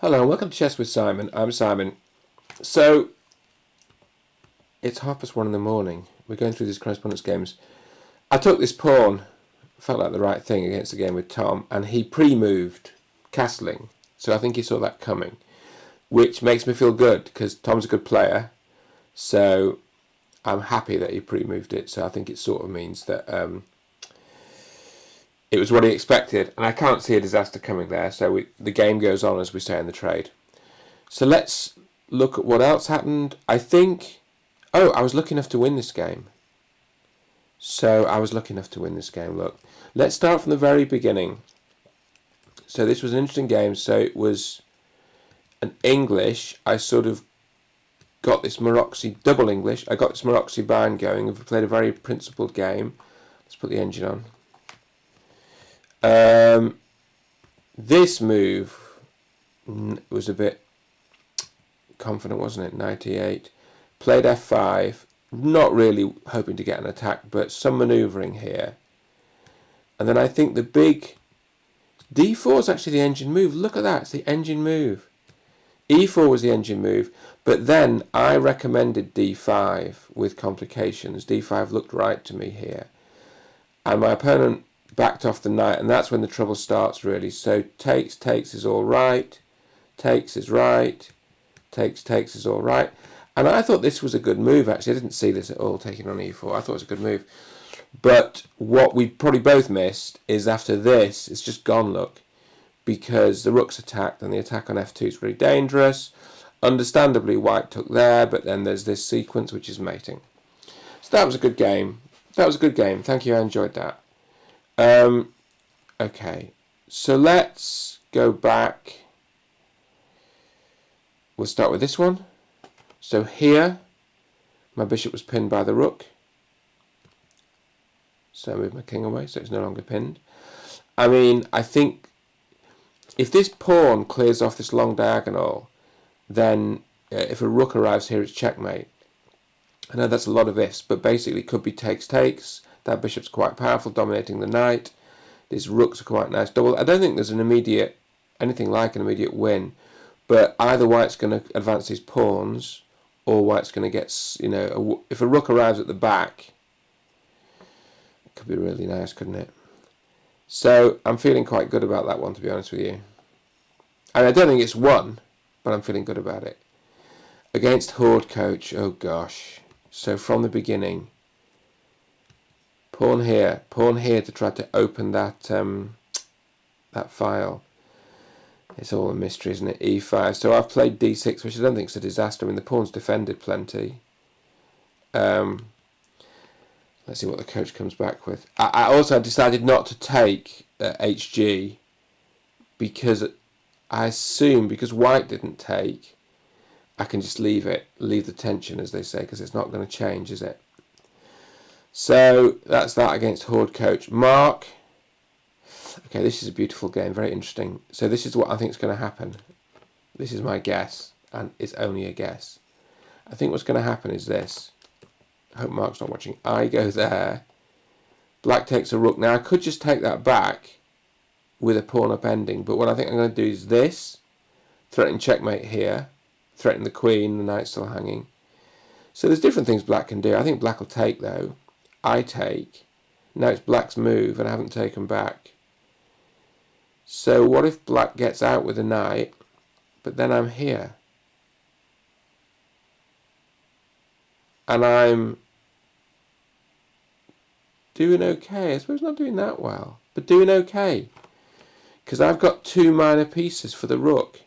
Hello and welcome to Chess with Simon. I'm Simon. So, it's 1:30 in the morning. We're going through these correspondence games. I took this pawn, felt like the right thing against the game with Tom, and he pre-moved castling. So I think he saw that coming, which makes me feel good because Tom's a good player. So I'm happy that he pre-moved it. So I think it sort of means that it was what he expected, and I can't see a disaster coming there. So the game goes on, as we say in the trade. So let's look at what else happened. I think, I was lucky enough to win this game. Look, let's start from the very beginning. So this was an interesting game. So it was an English. I sort of got this Maroczy double English. I got this Maroczy bind going. I've played a very principled game. Let's put the engine on. This move was a bit confident, wasn't it? 98. Played f5. Not really hoping to get an attack, but some manoeuvring here. And then I think the big d4 is actually the engine move. Look at that. It's the engine move. e4 was the engine move. But then I recommended d5 with complications. d5 looked right to me here. And my opponent backed off the knight, and that's when the trouble starts, really. So takes is all right. Takes is right. Takes is all right. And I thought this was a good move, actually. I didn't see this at all, taking on e4. I thought it was a good move. But what we probably both missed is after this, it's just gone, look. Because the rook's attacked, and the attack on f2 is very dangerous. Understandably, white took there, but then there's this sequence, which is mating. So that was a good game. Thank you, I enjoyed that. Okay, so let's go back. We'll start with this one. So here, my bishop was pinned by the rook. So I moved my king away, so it's no longer pinned. I mean, I think if this pawn clears off this long diagonal, then if a rook arrives here, it's checkmate. I know that's a lot of ifs, but basically it could be takes. That bishop's quite powerful, dominating the knight. These rooks are quite nice double. I don't think there's anything like an immediate win, but either white's going to advance these pawns, or white's going to get, if a rook arrives at the back, it could be really nice, couldn't it? So I'm feeling quite good about that one, to be honest with you. And I don't think it's won, but I'm feeling good about it. Against Horde Coach, oh gosh. So from the beginning, pawn here to try to open that that file. It's all a mystery, isn't it? e5. So I've played d6, which I don't think is a disaster. I mean, the pawn's defended plenty. Let's see what the coach comes back with. I also decided not to take hg because I assume because white didn't take, I can just leave the tension, as they say, because it's not going to change, is it? So that's that against Horde Coach. Mark. Okay, this is a beautiful game, very interesting. So this is what I think is going to happen. This is my guess, and it's only a guess. I think what's going to happen is this. I hope Mark's not watching. I go there. Black takes a rook. Now I could just take that back with a pawn upending, but what I think I'm going to do is this. Threaten checkmate here. Threaten the queen, the knight's still hanging. So there's different things black can do. I think black will take, though. I take. Now it's black's move, and I haven't taken back. So what if black gets out with a knight, but then I'm here? And I'm doing okay. I suppose not doing that well, but doing okay. Because I've got two minor pieces for the rook.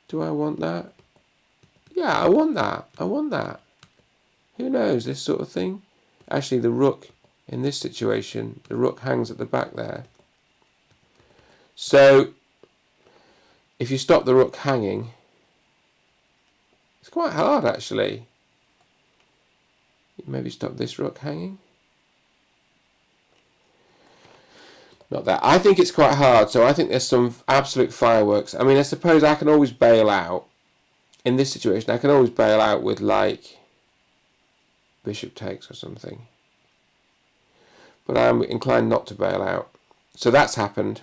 Do I want that? Yeah, I want that. Who knows, this sort of thing? Actually, the rook, in this situation, the rook hangs at the back there. So, if you stop the rook hanging, it's quite hard, actually. Maybe stop this rook hanging. Not that. I think it's quite hard, so I think there's some absolute fireworks. I mean, I suppose I can always bail out. In this situation, I can always bail out with, like, bishop takes or something. But I'm inclined not to bail out. So that's happened.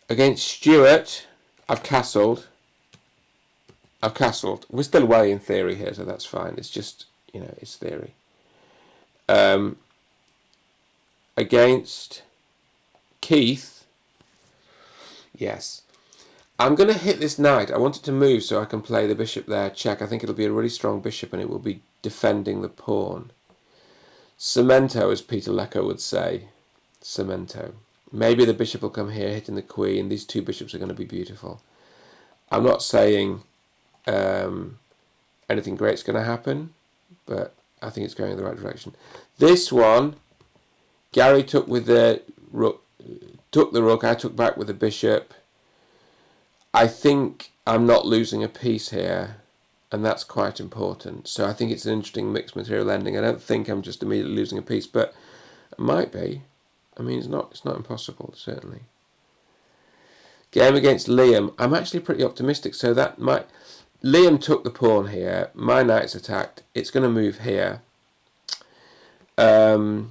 Against Stuart, I've castled. We're still away in theory here, so that's fine. It's just, it's theory. Against Keith, yes. I'm going to hit this knight. I want it to move so I can play the bishop there, check. I think it'll be a really strong bishop and it will be defending the pawn. Cemento, as Peter Lecco would say. Cemento. Maybe the bishop will come here, hitting the queen. These two bishops are going to be beautiful. I'm not saying anything great's going to happen, but I think it's going in the right direction. This one, Gary took with the rook. I took back with the bishop. I think I'm not losing a piece here, and that's quite important. So I think it's an interesting mixed material ending. I don't think I'm just immediately losing a piece, but it might be. I mean, it's not impossible, certainly. Game against Liam. I'm actually pretty optimistic, so that might... Liam took the pawn here. My knight's attacked. It's going to move here. So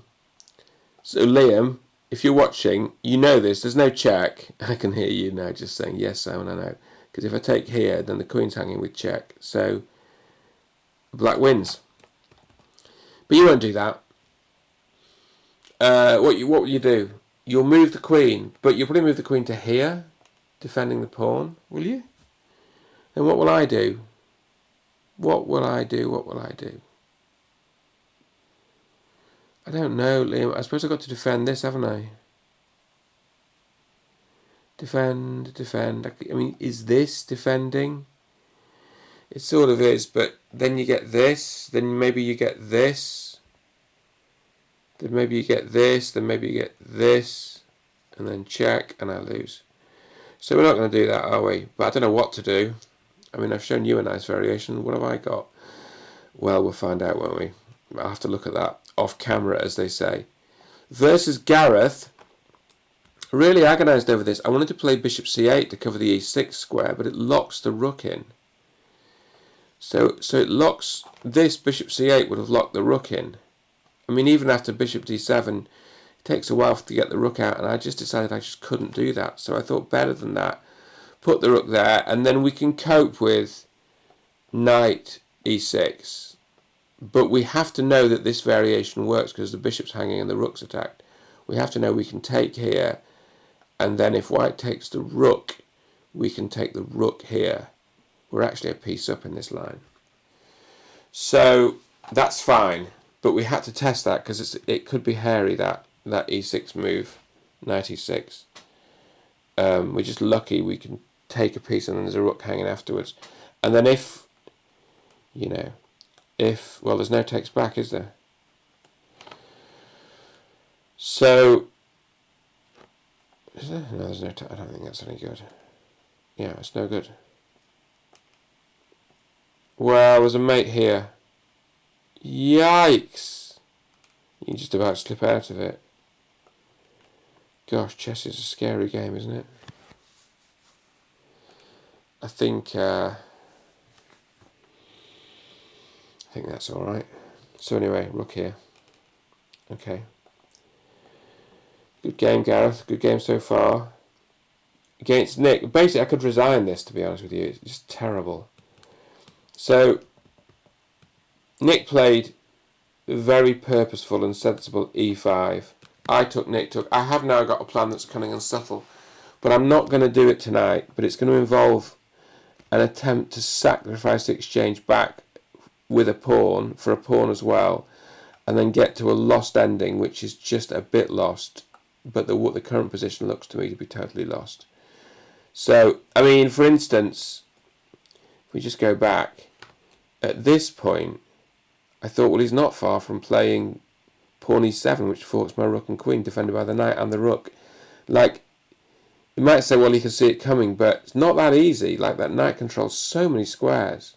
Liam, if you're watching, you know this. There's no check. I can hear you now just saying, yes, Simon, I know. Because if I take here, then the queen's hanging with check. So black wins. But you won't do that. What will you do? You'll move the queen, but you'll probably move the queen to here, defending the pawn, will you? Then what will I do? What will I do? I don't know, Liam. I suppose I've got to defend this, haven't I? Defend. I mean, is this defending? It sort of is, but then you get this, then maybe you get this, then maybe you get this, then maybe you get this, and then check, and I lose. So we're not going to do that, are we? But I don't know what to do. I mean, I've shown you a nice variation. What have I got? Well, we'll find out, won't we? I'll have to look at that off camera, as they say. Versus Gareth. Really agonised over this. I wanted to play bishop c8 to cover the e6 square, but it locks the rook in. So it locks... This bishop c8 would have locked the rook in. I mean, even after bishop d7, it takes a while to get the rook out, and I just decided I just couldn't do that. So I thought better than that. Put the rook there, and then we can cope with knight e6. But we have to know that this variation works because the bishop's hanging and the rook's attacked. We have to know we can take here, and then if white takes the rook, we can take the rook here. We're actually a piece up in this line. So that's fine, but we had to test that because it could be hairy, that e6 move, knight e6. We're just lucky we can take a piece and then there's a rook hanging afterwards. And then if, well, there's no takes back, is there? So, is there? No, there's no I don't think that's any good. Yeah, it's no good. Well, there's a mate here. Yikes! You can just about slip out of it. Gosh, chess is a scary game, isn't it? I think that's all right. So anyway, rook here. Okay. Good game, Gareth. Good game so far. Against Nick. Basically, I could resign this, to be honest with you. It's just terrible. So, Nick played very purposeful and sensible e5. I took, Nick took. I have now got a plan that's cunning and subtle, but I'm not going to do it tonight. But it's going to involve an attempt to sacrifice the exchange back with a pawn, for a pawn as well, and then get to a lost ending, which is just a bit lost, but the current position looks to me to be totally lost. So, I mean, for instance, if we just go back, at this point, I thought, well, he's not far from playing pawn e7, which forks my rook and queen, defended by the knight and the rook. Like, you might say, well, he can see it coming, but it's not that easy. Like, that knight controls so many squares.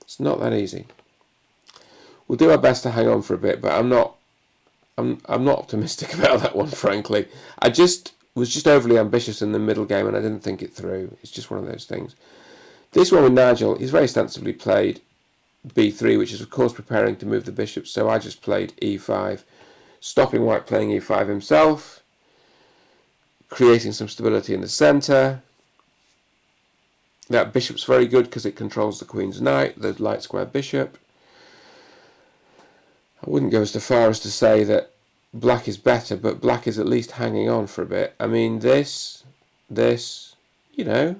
It's not that easy. We'll do our best to hang on for a bit, but I'm not optimistic about that one, frankly. I was just overly ambitious in the middle game, and I didn't think it through. It's just one of those things. This one with Nigel, he's very sensibly played b3, which is, of course, preparing to move the bishop, so I just played e5 stopping white playing e5 himself, creating some stability in the centre. That bishop's very good because it controls the queen's knight, the light square bishop. I wouldn't go as far as to say that black is better, but black is at least hanging on for a bit. I mean, this, you know,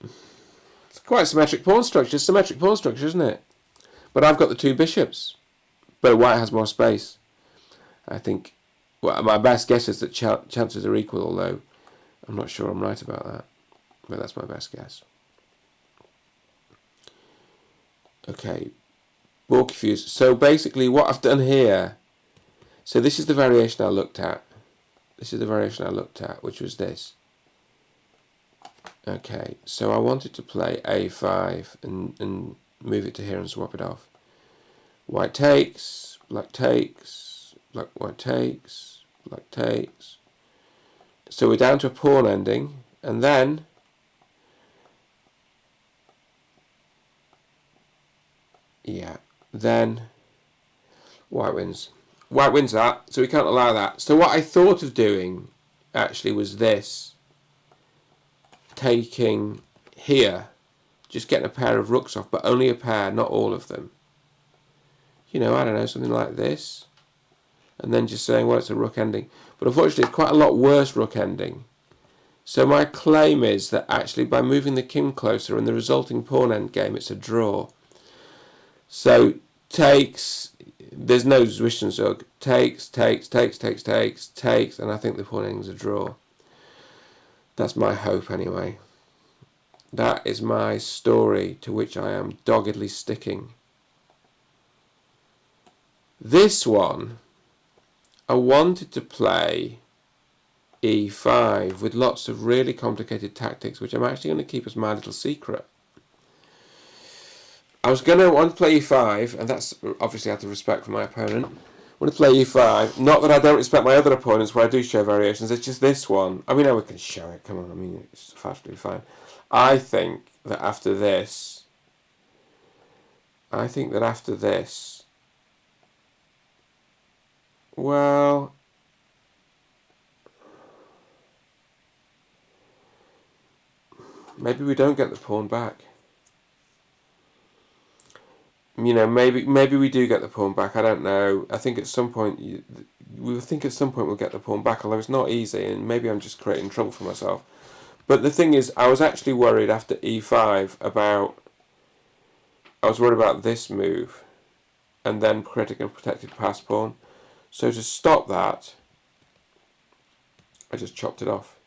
it's quite symmetric pawn structure. Symmetric pawn structure, isn't it? But I've got the two bishops, but white has more space. I think, well, my best guess is that chances are equal, although I'm not sure I'm right about that. But that's my best guess. Okay, more confused. So basically what I've done here, so this is the variation I looked at. This is the variation I looked at, which was this. Okay, so I wanted to play a5 and move it to here and swap it off. White takes, black takes, black, white takes, black takes. So we're down to a pawn ending, and then then white wins. White wins that, so we can't allow that. So what I thought of doing actually was this. Taking here, just getting a pair of rooks off, but only a pair, not all of them. You know, I don't know, something like this. And then just saying, well, it's a rook ending. But unfortunately, it's quite a lot worse rook ending. So my claim is that actually by moving the king closer and the resulting pawn end game, it's a draw. So takes, there's no Zwischenzug, takes, and I think the pawn ending's a draw. That's my hope anyway. That is my story to which I am doggedly sticking. This one, I wanted to play e5 with lots of really complicated tactics, which I'm actually going to keep as my little secret. I was going to want to play e5, and that's obviously out of respect for my opponent. I want to play e5. Not that I don't respect my other opponents where I do show variations, it's just this one. I mean, we can show it, come on, I mean, it's absolutely fine. I think that after this, well, maybe we don't get the pawn back. You know, maybe we do get the pawn back. I don't know. I think at some point we'll get the pawn back, although it's not easy, and maybe I'm just creating trouble for myself. But the thing is, I was actually worried after e5 about this move, and then creating a protected pass pawn. So to stop that, I just chopped it off,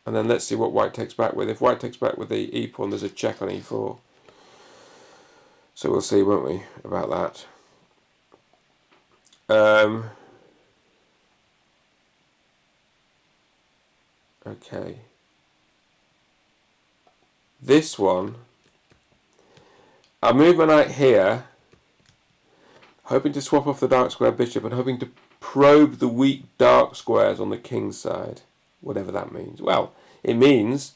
and then let's see what white takes back with. If white takes back with the e pawn, there's a check on e4. So we'll see, won't we, about that. Okay. This one, I move my knight here, hoping to swap off the dark square bishop and hoping to probe the weak dark squares on the king's side, whatever that means. Well, it means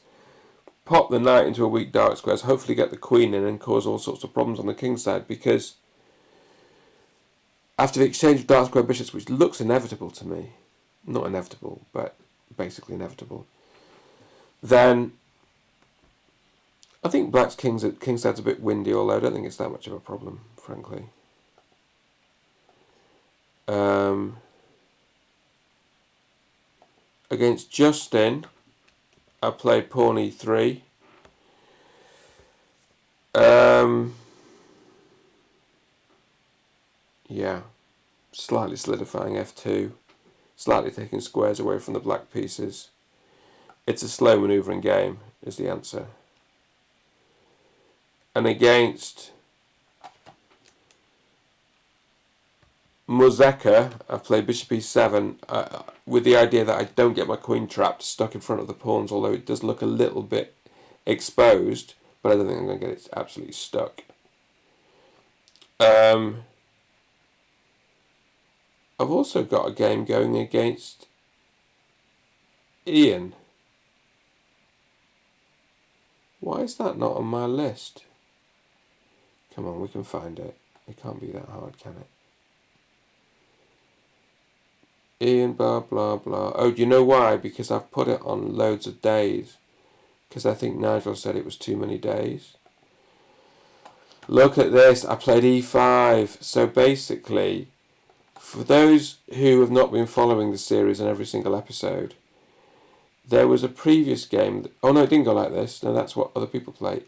pop the knight into a weak dark squares, hopefully get the queen in and cause all sorts of problems on the king's side, because after the exchange of dark square bishops, which looks inevitable to me, not inevitable, but basically inevitable, then I think black's king side's a bit windy, although I don't think it's that much of a problem, frankly. Against Justin, I played pawn e3. Yeah, slightly solidifying f2, slightly taking squares away from the black pieces. It's a slow manoeuvring game, is the answer. And against Muzeka, I've played bishop e7 with the idea that I don't get my queen trapped stuck in front of the pawns, although it does look a little bit exposed, but I don't think I'm going to get it absolutely stuck. I've also got a game going against Ian. Why is that not on my list? Come on, we can find it. It can't be that hard, can it? Ian, blah, blah, blah. Oh, do you know why? Because I've put it on loads of days. Because I think Nigel said it was too many days. Look at this. I played e5. So basically, for those who have not been following the series on every single episode, there was a previous game. Oh, no, it didn't go like this. No, that's what other people play.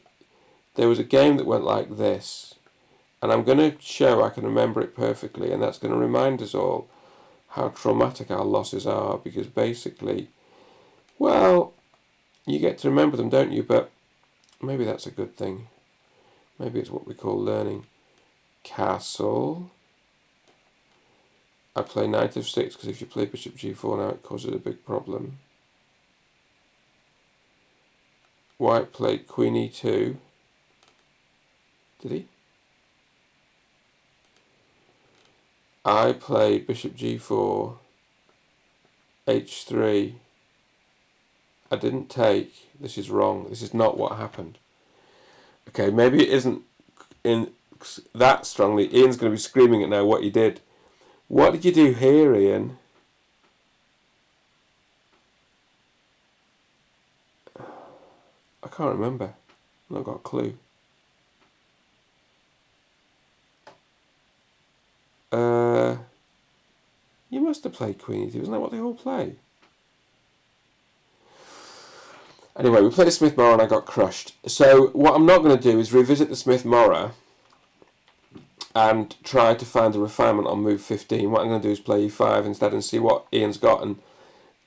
There was a game that went like this. And I'm going to show I can remember it perfectly. And that's going to remind us all how traumatic our losses are. Because basically, well, you get to remember them, don't you? But maybe that's a good thing. Maybe it's what we call learning. Castle. I play knight f6 because if you play bishop g4 now it causes a big problem. White played queen e2. Did he? I played bishop g4, h3. I didn't take. This is wrong. This is not what happened. Okay, maybe it isn't in that strongly. Ian's going to be screaming at now what he did. What did you do here, Ian? I can't remember. I've not got a clue. You must have played Queen E2. Isn't that what they all play? Anyway, we played a Smith-Morra and I got crushed. So what I'm not going to do is revisit the Smith-Morra and try to find a refinement on move 15. What I'm going to do is play e5 instead and see what Ian's got. And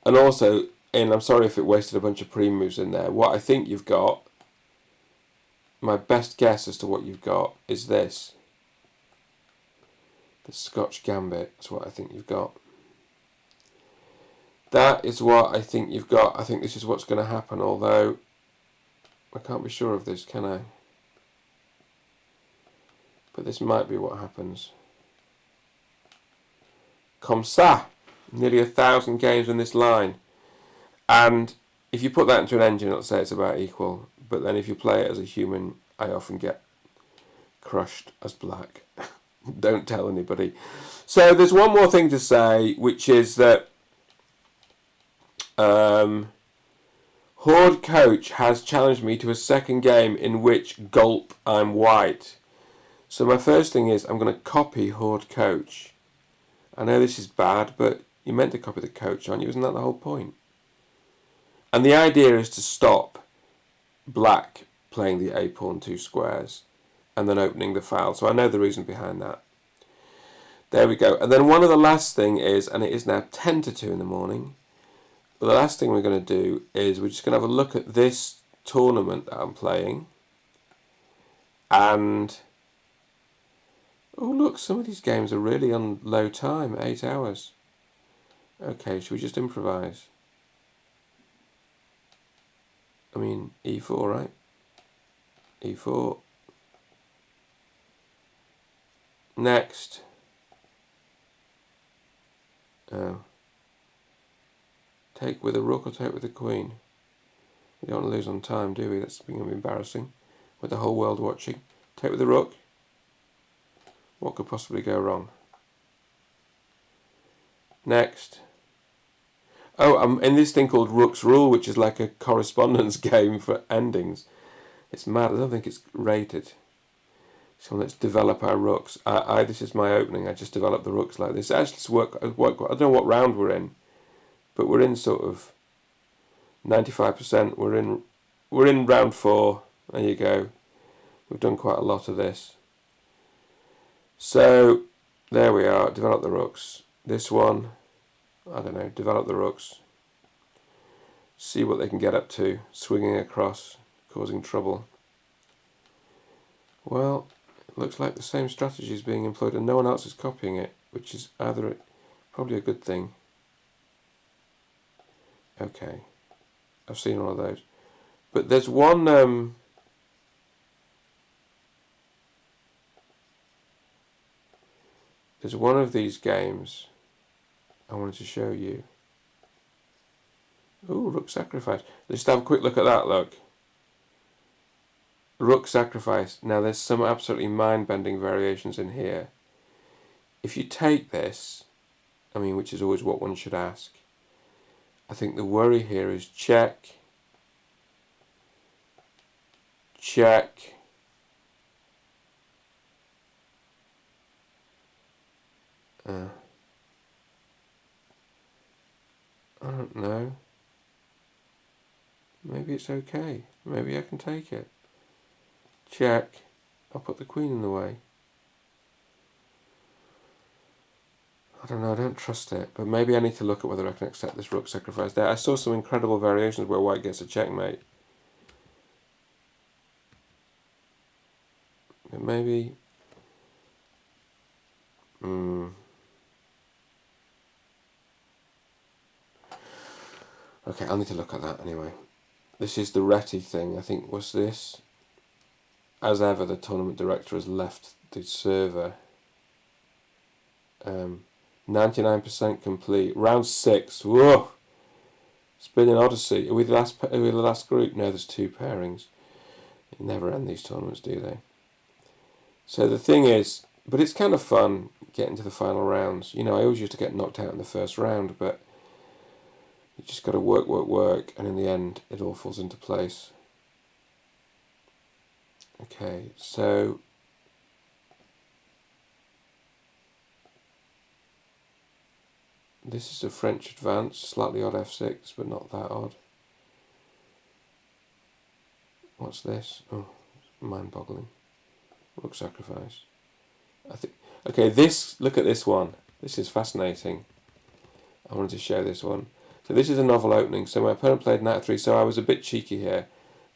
also, Ian, I'm sorry if it wasted a bunch of pre-moves in there. What I think you've got, my best guess as to what you've got is this. The Scotch Gambit is what I think you've got. That is what I think you've got. I think this is what's going to happen, although I can't be sure of this, can I? But this might be what happens. Comme ça! Nearly 1,000 games in this line. And if you put that into an engine, it'll say it's about equal. But then if you play it as a human, I often get crushed as black. Don't tell anybody. So there's one more thing to say, which is that Horde Coach has challenged me to a second game in which gulp I'm white. So my first thing is I'm going to copy Horde Coach. I know this is bad, but you're meant to copy the coach, aren't you? Isn't that the whole point? And the idea is to stop black playing the a pawn 2 squares and then opening the file. So I know the reason behind that. There we go. And then one of the last thing is, and it is now 10 to 2 in the morning, the last thing we're going to do is we're just going to have a look at this tournament that I'm playing. And oh look, some of these games are really on low time, 8 hours. Okay, should we just improvise? I mean, e4, right? e4. Next. Oh. Take with a rook or take with a queen? We don't want to lose on time, do we? That's going to be embarrassing with the whole world watching. Take with the rook. What could possibly go wrong? Next. Oh, I'm in this thing called Rook's Rule, which is like a correspondence game for endings. It's mad. I don't think it's rated. So let's develop our rooks. This is my opening. I just developed the rooks like this. Actually, I don't know what round we're in, but we're in sort of 95%. We're in round 4. There you go. We've done quite a lot of this. So there we are. Develop the rooks. This one, I don't know. Develop the rooks. See what they can get up to. Swinging across, causing trouble. Well, it looks like the same strategy is being employed and no one else is copying it, which is probably a good thing. Okay, I've seen all of those. But there's one of these games I wanted to show you. Ooh, rook sacrifice. Let's have a quick look at that, look. Rook sacrifice. Now there's some absolutely mind-bending variations in here. If you take this, I mean, which is always what one should ask, I think the worry here is check, check, I don't know. Maybe it's okay. Maybe I can take it. Check. I'll put the queen in the way. I don't know, I don't trust it. But maybe I need to look at whether I can accept this rook sacrifice there. I saw some incredible variations where white gets a checkmate. But maybe... Okay, I'll need to look at that anyway. This is the Reti thing, I think, was this. As ever, the tournament director has left the server. 99% complete. Round 6. Whoa! Spinning Odyssey. Are we the last group? No, there's 2 pairings. You never end these tournaments, do they? So the thing is, but it's kind of fun getting to the final rounds. You know, I always used to get knocked out in the first round, but you just got to work, and in the end, it all falls into place. Okay, so this is a French advance, slightly odd f6, but not that odd. What's this? Oh, mind-boggling. Rook sacrifice. I think. Okay, this. Look at this one. This is fascinating. I wanted to show this one. So this is a novel opening. So my opponent played knight 3. So I was a bit cheeky here.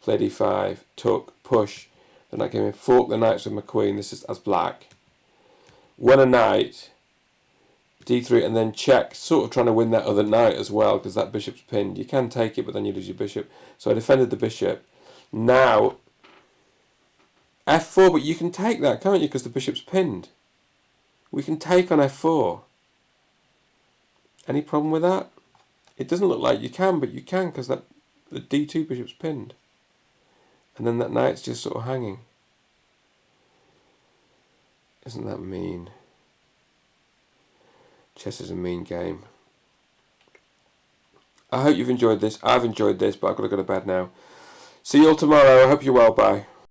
Played e5, took, push. Then I came in, fork the knights with my queen. This is as black. Won a knight. d3 and then check. Sort of trying to win that other knight as well because that bishop's pinned. You can take it, but then you lose your bishop. So I defended the bishop. Now f4, but you can take that, can't you? Because the bishop's pinned. We can take on f4. Any problem with that? It doesn't look like you can, but you can because that the d2 bishop's pinned. And then that knight's just sort of hanging. Isn't that mean? Chess is a mean game. I hope you've enjoyed this. I've enjoyed this, but I've got to go to bed now. See you all tomorrow. I hope you're well. Bye.